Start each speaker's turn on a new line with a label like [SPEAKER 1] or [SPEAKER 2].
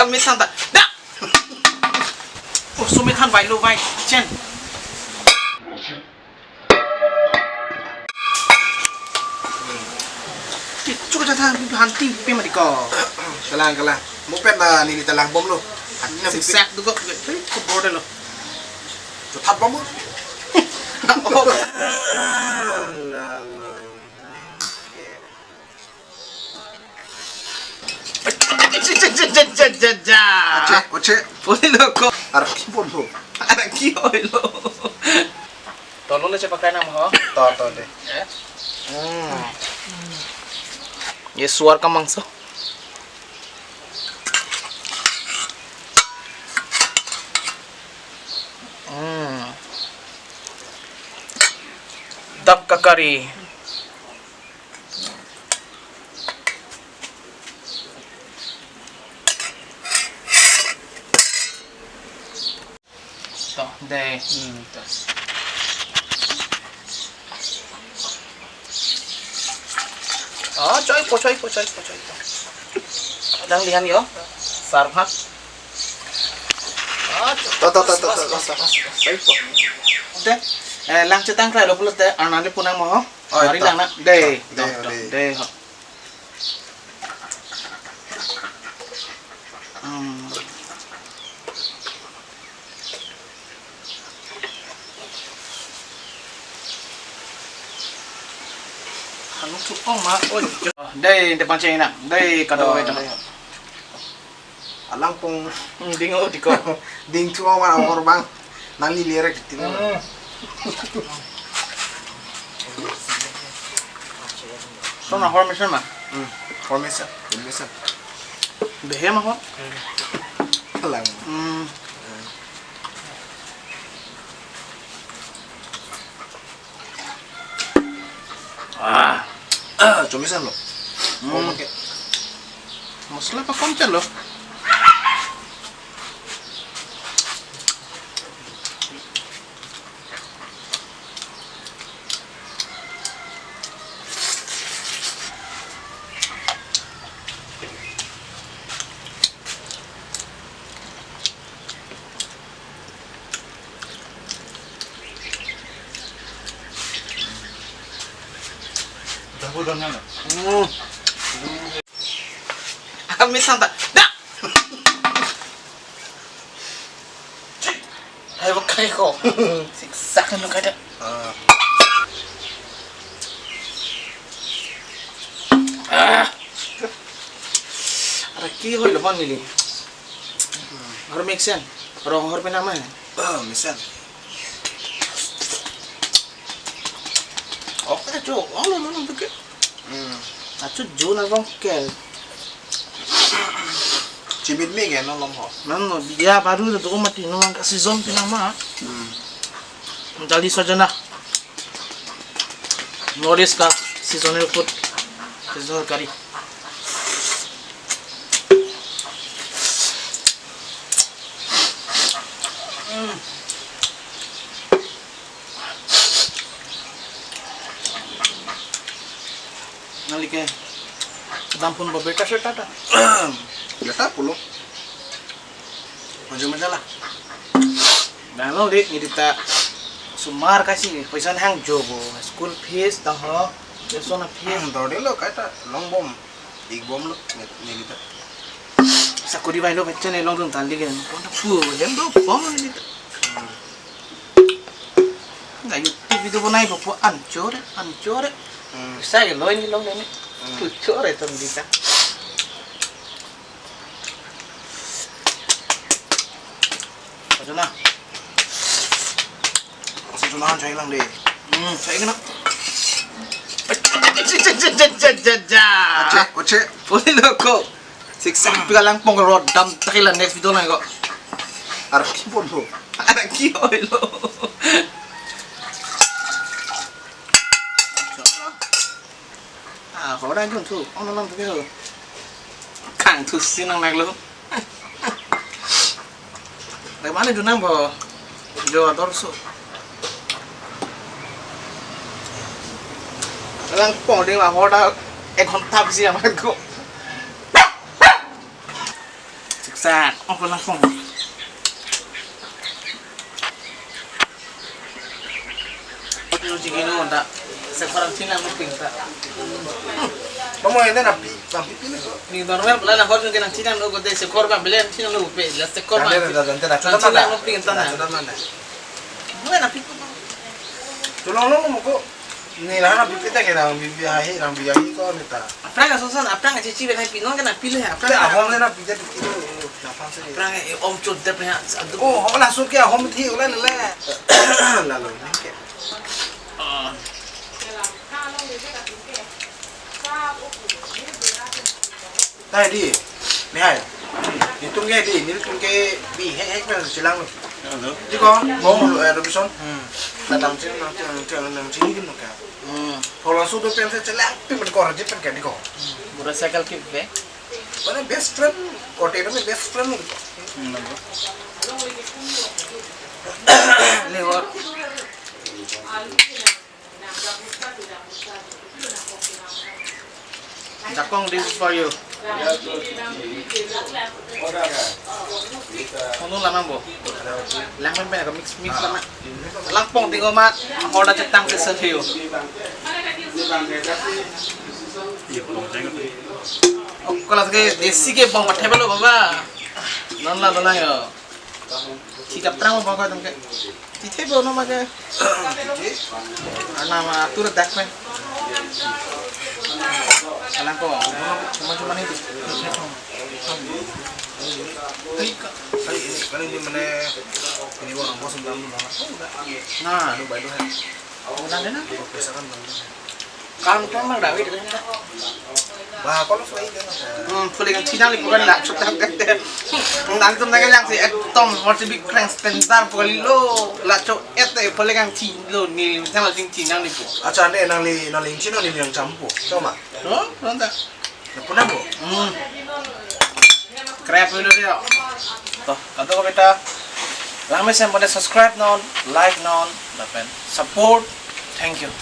[SPEAKER 1] Kami santa. Dah. Oh, sumit han vai lo vai. Chen. Cukup jatah hanti pe mari ko.
[SPEAKER 2] Kalang. Mo pet na nili talang bom lo.
[SPEAKER 1] Sek tu ko. Ko borde lo.
[SPEAKER 2] Thật bom mo. Oce.
[SPEAKER 1] Boleh lo ko.
[SPEAKER 2] Arab ki bom lo.
[SPEAKER 1] Ada ki oi lo. Tolong le cepakai nama ho.
[SPEAKER 2] To de.
[SPEAKER 1] ये सुअर का मांस दब का करी तो दे coy po. Adang lihan yo. Sarhat.
[SPEAKER 2] To.
[SPEAKER 1] Coy po. Udah. Lang cetang kray lo pulut deh. Anane punang mo. Mari lang na. De. Anu cupong mah. Oh, đây depan ceng nak. Đây kado itu.
[SPEAKER 2] Alang pong
[SPEAKER 1] Dingo diko.
[SPEAKER 2] ding tu orang orang bang. Nali lirik gitu.
[SPEAKER 1] So na hor mission mah.
[SPEAKER 2] Formesa.
[SPEAKER 1] Behe mah hor.
[SPEAKER 2] Kalang. Cumisan lo. Oh, pakai.
[SPEAKER 1] Masala pa konten lo. Udah lo. Kami santa. Dah. Hai bakai ko. Siksa kan lo kada. Ada ki hoi lo bang ini. Har make sense. Orang hor pe nama hai.
[SPEAKER 2] Misal.
[SPEAKER 1] Oke jo. Oh lo tu ke. Acu jo na bang ke.
[SPEAKER 2] Cibit me kan nolong ho.
[SPEAKER 1] Nano dia baru tu mati nomang kasih zom pe nama. Menjadi sajana. Notice ka seasonal food. Seasonal curry. Nalike. Dampun babeta setata.
[SPEAKER 2] Gata pulo. Macam lah.
[SPEAKER 1] Nalo deh ngidita sumar kasih पैसा hang jobo school fees dah ho persona fees
[SPEAKER 2] Tadi lo kata long bom. Big bom lo ni kita.
[SPEAKER 1] sakuri bai lo baccha ne long dun tali gen kon pu gen do bom ni kita ngai YouTube video banai po ancore saya lo ini long ni core ton kita Pajana
[SPEAKER 2] Sejunahan saya hilang deh.
[SPEAKER 1] saya kena
[SPEAKER 2] Oce.
[SPEAKER 1] boleh lo kok siksa pigalang pong rod dam takilan next video na kok
[SPEAKER 2] Arab ki bom lo.
[SPEAKER 1] ada kioi lo có đang chuẩn thủ ông nó làm cái gì càng thụt xin năng này luôn để bán lên chỗ nam vào giờ đó số đang bỏ đi mà họ đã em không thắp gì mà cô Sat, apa langsung. Itu jigino tak. Sekarang Cina mungkin tak.
[SPEAKER 2] Vamos a vender a pipila.
[SPEAKER 1] Ni normal pala na horjo ke nang Cina no gote se korba belen Cina no pe la se korba. Cina no pin tan na. Buena pico.
[SPEAKER 2] Tulong mo ko. Ni na pipita ke na bibiyahe ko nita.
[SPEAKER 1] Apranga sosan apranga cici ben happy no kana pile
[SPEAKER 2] Tapi
[SPEAKER 1] apranga.
[SPEAKER 2] ahom na pija kilo na panse.
[SPEAKER 1] Apranga om chod de pe adu.
[SPEAKER 2] Oh, hom la su ke ahom thi ulan le. La lo ni ke. Tai di. Ni hai. Ni tung ke di, ni tung ke bi hek na silang lo. Di ko, ngom lo Robinson. Datang sini nang sini kan ka. Kalau sudah pengen celak, tapi berkorban je pengen di ko.
[SPEAKER 1] Motorcycle ke be.
[SPEAKER 2] Mana best friend, kote itu best friend gitu.
[SPEAKER 1] Le or. Jakong, this is for you. Ano lamang bo? Lamang ba ka mix lamang. Langpong tingo mat, hoda cetang ke sethio. Kalau ke desi ke bang pathai balo baba. Nonla dona yo. Kita perang bang ka tungke. Tithe bo no mage. Ana ma tur dakpen. Alam ko, cuma ini.
[SPEAKER 2] Kali ini mana ini orang bos sedang mana?
[SPEAKER 1] Nah,
[SPEAKER 2] Lu baik lu.
[SPEAKER 1] udah deh nah.
[SPEAKER 2] Biasa kan.
[SPEAKER 1] Kalau tuh emang David itu kan.
[SPEAKER 2] Bah, kalau sudah itu.
[SPEAKER 1] Boleh kan Cina lagi bukan nak cukup tak. Nanti tuh mereka yang si Tom masih big crank stentar boleh lo lah cok boleh kan Cina lo ni sama Cina ni po.
[SPEAKER 2] Acha ane nali Cina ni yang campur. Coba.
[SPEAKER 1] Oh, nanti.
[SPEAKER 2] Pernah bu?
[SPEAKER 1] Crap dulu dia. Toh, kata ko kita. Ramai saya boleh subscribe non, like non, dapat support. Thank you.